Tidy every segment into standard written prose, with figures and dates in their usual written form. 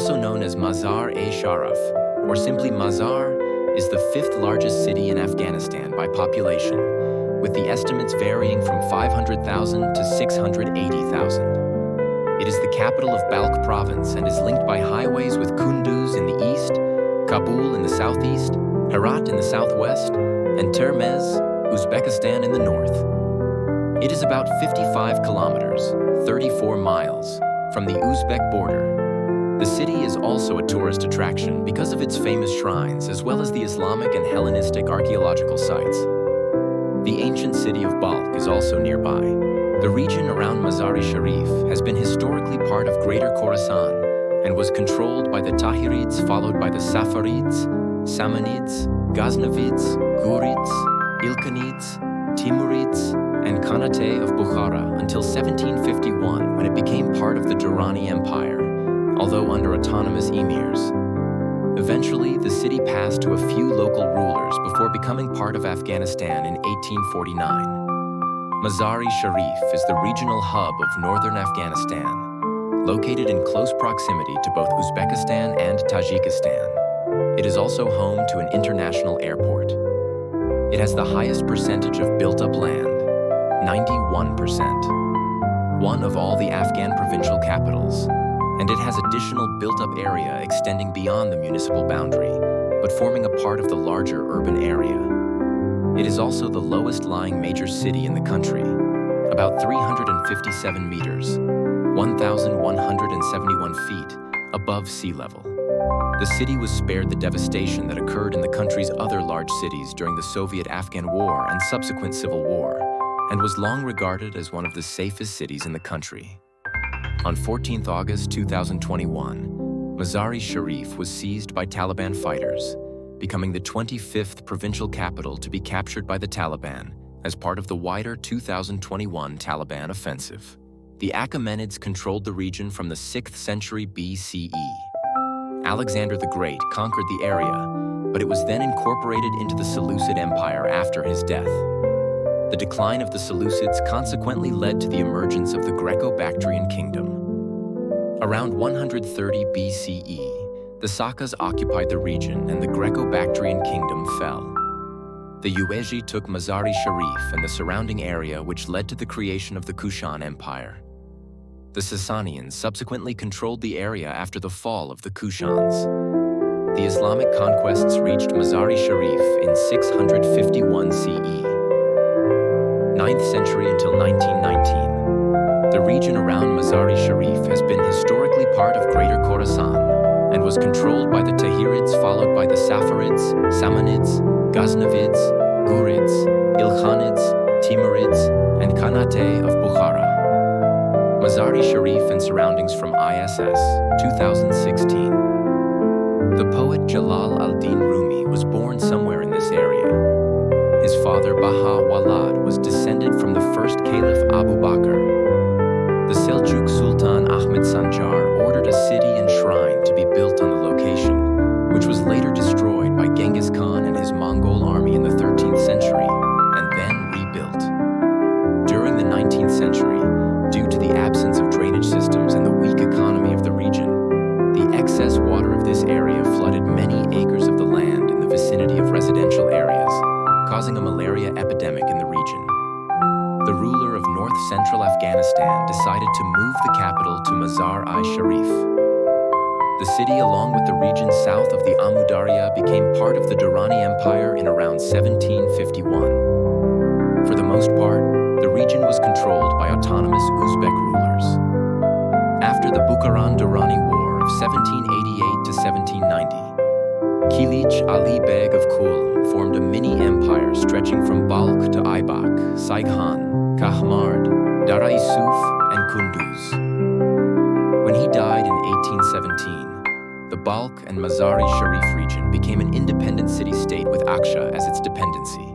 also known as Mazar-i-Sharif, or simply Mazar, is the fifth largest city in Afghanistan by population, with the estimates varying from 500,000 to 680,000. It is the capital of Balkh province and is linked by highways with Kunduz in the east, Kabul in the southeast, Herat in the southwest, and Termez, Uzbekistan in the north. It is about 55 kilometers, 34 miles, from the Uzbek border. The city is also a tourist attraction because of its famous shrines as well as the Islamic and Hellenistic archaeological sites. The ancient city of Balkh is also nearby. The region around Mazar-i-Sharif has been historically part of Greater Khorasan and was controlled by the Tahirids, followed by the Safarids, Samanids, Ghaznavids, Ghurids, Ilkhanids, Timurids, and Khanate of Bukhara until 1751, when it became part of the Durrani Empire, although under autonomous emirs. Eventually, the city passed to a few local rulers before becoming part of Afghanistan in 1849. Mazar-i-Sharif is the regional hub of northern Afghanistan, located in close proximity to both Uzbekistan and Tajikistan. It is also home to an international airport. It has the highest percentage of built-up land, 91%, one of all the Afghan provincial capitals, and it has additional built-up area extending beyond the municipal boundary, but forming a part of the larger urban area. It is also the lowest-lying major city in the country, about 357 meters, 1,171 feet above sea level. The city was spared the devastation that occurred in the country's other large cities during the Soviet-Afghan War and subsequent civil war, and was long regarded as one of the safest cities in the country. On 14 August 2021, Mazar-i-Sharif was seized by Taliban fighters, becoming the 25th provincial capital to be captured by the Taliban as part of the wider 2021 Taliban offensive. The Achaemenids controlled the region from the 6th century BCE. Alexander the Great conquered the area, but it was then incorporated into the Seleucid Empire after his death. The decline of the Seleucids consequently led to the emergence of the Greco-Bactrian kingdom. Around 130 BCE, the Sakas occupied the region and the Greco-Bactrian kingdom fell. The Yuezhi took Mazar-i-Sharif and the surrounding area, which led to the creation of the Kushan Empire. The Sasanians subsequently controlled the area after the fall of the Kushans. The Islamic conquests reached Mazar-i-Sharif in 651 CE. 9th century until 1919. The region around Mazar-i-Sharif has been historically part of Greater Khorasan and was controlled by the Tahirids, followed by the Safarids, Samanids, Ghaznavids, Ghurids, Ilkhanids, Timurids, and Khanate of Bukhara. Mazar-i-Sharif and surroundings from ISS, 2016. The poet Jalal al-Din Rumi was born somewhere in this area. His father Baha Walad was descended from the first Caliph Abu Bakr. The Seljuk Sultan Ahmed Sanjar ordered a city and shrine to be built on the location, which was later destroyed by Genghis Khan and his Mongol army in the 13th century, and then rebuilt. During the 19th century, due to the absence of drainage systems and the weak economy of the region, the excess water of this area flooded many acres of the land in the vicinity of residential areas, causing a malaria epidemic in the region. The ruler of north-central Afghanistan decided to move the capital to Mazar-i-Sharif. The city, along with the region south of the Amu Darya, became part of the Durrani Empire in around 1751. For the most part, the region was controlled by autonomous Uzbek rulers. After the Bukharan-Durrani War of 1788 to 1790, Kilich Ali Beg of Kulm formed a mini-empire stretching from Balkh to Aybak, Saighan, Kahmard, Dara-i-Suf, and Kunduz. When he died in 1817, the Balkh and Mazar-i-Sharif region became an independent city-state with Aksha as its dependency.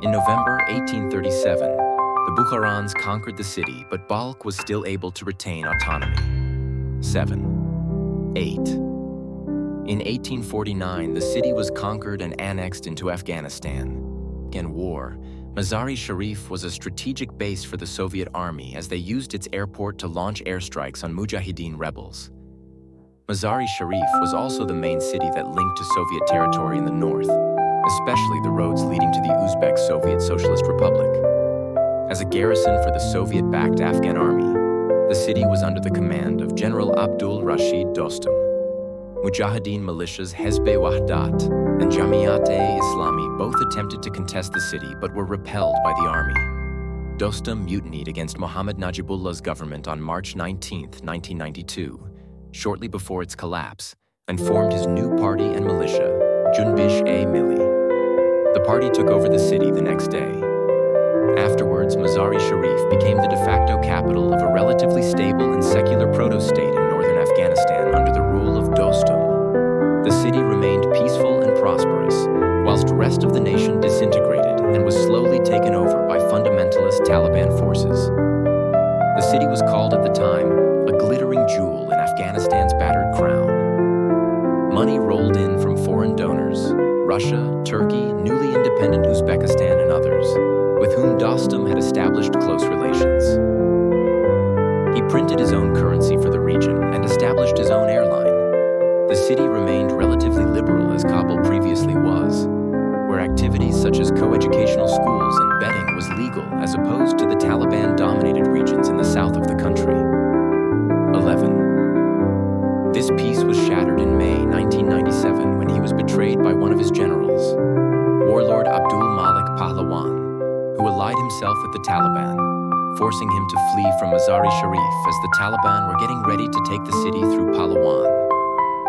In November 1837, the Bukharans conquered the city, but Balkh was still able to retain autonomy. 7. 8. In 1849, the city was conquered and annexed into Afghanistan. In war, Mazar-i-Sharif was a strategic base for the Soviet Army as they used its airport to launch airstrikes on Mujahideen rebels. Mazar-i-Sharif was also the main city that linked to Soviet territory in the north, especially the roads leading to the Uzbek Soviet Socialist Republic. As a garrison for the Soviet-backed Afghan Army, the city was under the command of General Abdul Rashid Dostum. Mujahideen militias Hezbe Wahdat and Jamiat-e Islami both attempted to contest the city but were repelled by the army. Dostum mutinied against Mohammad Najibullah's government on March 19, 1992, shortly before its collapse, and formed his new party and militia, Junbish-e Milli. The party took over the city the next day. Afterwards, Mazar-i-Sharif became the de facto capital of a relatively stable and secular proto-state in northern Afghanistan under the rule of Dostum. The city remained peaceful and prosperous, whilst the rest of the nation disintegrated and was slowly taken over by fundamentalist Taliban forces. The city was called at the time a glittering jewel in Afghanistan's battered crown. Money rolled in from foreign donors, Russia, Turkey, newly independent Uzbekistan, and others, with whom Dostum had established close relations. He printed his own currency for the region and established his own airline. The city remained relatively liberal as Kabul previously was, where activities such as coeducational schools and betting was legal as opposed to the Taliban-dominated regions in the south of the country. 11. This peace was shattered in May 1997 when he was betrayed by one of his generals, warlord Abdul Malik Pahlawan, who allied himself with the Taliban, forcing him to flee from Mazar-i-Sharif as the Taliban were getting ready to take the city through Pahlawan.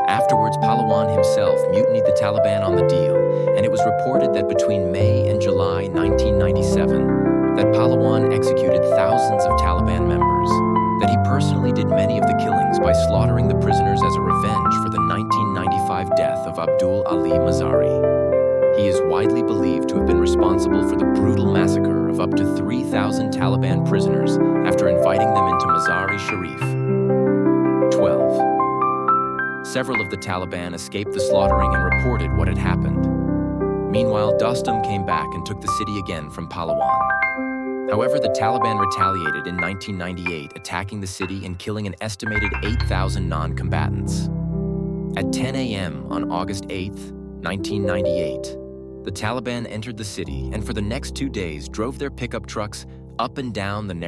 Afterwards, Pahlawan himself mutinied the Taliban on the deal, and it was reported that between May and July 1997, that Pahlawan executed thousands of Taliban members, that he personally did many of the killings by slaughtering the prisoners as a revenge for the 1995 death of Abdul Ali Mazari. He is widely believed to have been responsible for the brutal massacre of up to 3,000 Taliban prisoners after inviting them into Mazar-i-Sharif. 12. Several of the Taliban escaped the slaughtering and reported what had happened. Meanwhile, Dostum came back and took the city again from Pahlawan. However, the Taliban retaliated in 1998, attacking the city and killing an estimated 8,000 non-combatants. At 10 a.m. on August 8, 1998, the Taliban entered the city and for the next 2 days drove their pickup trucks up and down the narrow